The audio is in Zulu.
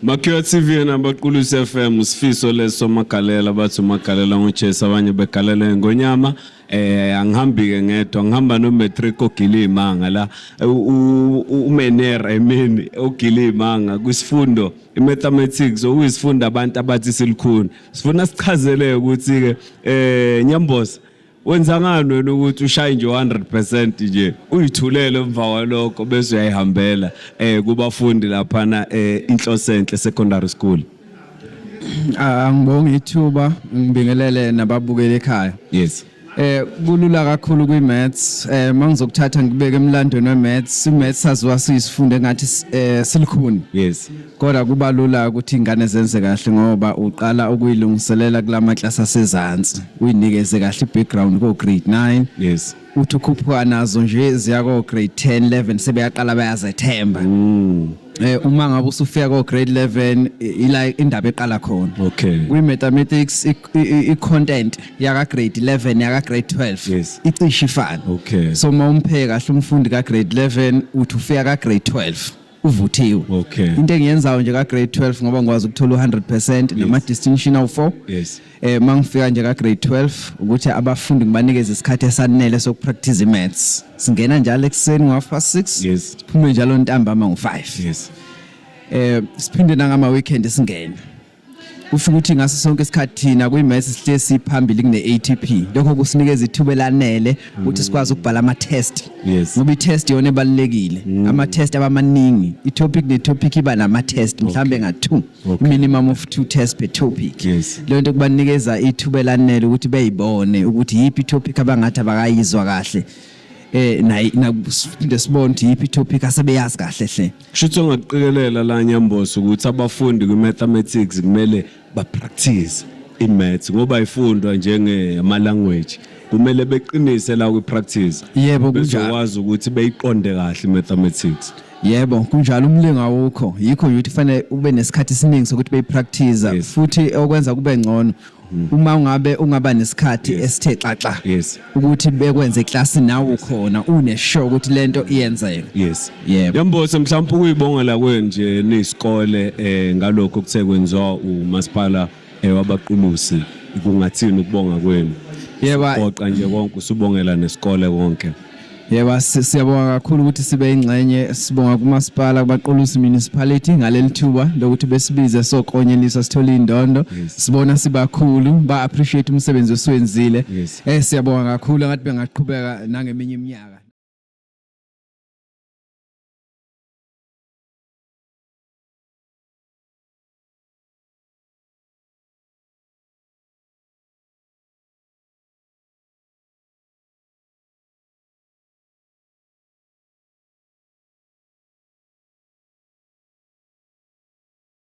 Makhiwa TV nabaqulusi FM sifiso leso magalela bathi magalela ngoJesu abanye begalela ngonyama angihambi ke ngedwa ngihamba no Matric ogilima la umenera ogilima kwisifundo imathematics okuyisifunda abantu abathi silikhuni sifuna sichazele ukuthi ke Nyambosa wenza ngani wena ukuthi ushaye nje 100% nje uyithulele emva kwalokho bese uyayihambela kubafundi lapha na Inhloso Enhle Secondary School. Ngibonga ithuba ngibingelele nababukeli ekhaya. Yes. Kulula kakhulu kwi-maths mangizokuthatha ngibeke emlandweni we-maths i-maths saziwa siyisifundo engathi silikhuni. Yes. Kodwa kuba lula ukuthi ingane zenze kahle ngoba uqala ukuyilungiselela kulama class asezantsi uyinikeze kahle i-background ko grade 9. Yes. Uthi ukhuphuka nazo nje ziya ko grade 10 11 sebeyaqala bayazethemba. Uma ngabe usufika ko grade 11 ila indaba eqala khona. Okay. Kwi mathematics I content yaka grade 11 yaka grade 12 yes. Icishe ifana. Okay. So mawumpheka kahle umfundi ka grade 11 uthi ufika ka grade 12 uvuthiwe. Okay. Into engiyenzayo nje ka grade 12 ngoba ngikwazi ukuthola 100% nama distinction awu 4. Yes. Mangifika nje ka grade 12 ukuthi abafundi ngibanikeze isikhathi esanele sokupractice maths. Singena njalo ekseni ngo6. Yes. Siphume njalo ntambama ngo5. Yes. Siphinde nangama weekend singena. Ufika ukuthi ngaso sonke isikhathi thina kwi-maths sihle siphambili kune ATP. Lokho kusinikeza ithuba elanele ukuthi sikwazi ukubhala ama test. Yes. Ngoba i-test yona ebalekile. Ama test abamaningi. I-topic ne-topic iba nama test mhlambe nga2. Minimum of 2 tests per topic. Yes. Lento kubanikeza ithuba elanele ukuthi beyibone ukuthi yipi topic abangathi abakayizwa kahle. Na sibona ukuthi yipi topic asebeyazi kahle hle. Shutho ngaqikelele la Nyambosa ukuthi abafundi kwi-mathematics kumele ba-practice i-maths ngoba ifundwa njengama language kumele beqinise la kwi-practice. Yebo kunjalo. Bezokwazi ukuthi beyiqonde kahle i-mathematics. Yebo kunjalo umlinga wokho yikho ukuthi fanele ube nesikhathi esiningi sokuthi beyipractice futhi okwenza kube ngcono uma ungabe ungaba nesikhathi esithe xaxa ukuthi bekwenze eclass nawo khona une sure ukuthi lento iyenzeka. Yes. Yebo. Nyambosa mhlawumbe ukuyibongela kwenje nesikole ngalokho kuthe kwenziwa umasipala wabaqulusi kungathini ukubonga kwenu. Yebo. Qoqa nje konke usubongela nesikole konke. Yebo siyabonga kakhulu ukuthi sibe ingcenye sibonga kumasipala kubaqulusi municipality ngaleli thuba lokuthi besibize soqonyelisa sithola indondo sibona sibakhulu ba appreciate umsebenzi osiwenzile siyabonga kakhulu ngathi bengaqhubeka nangeminye iminyaka.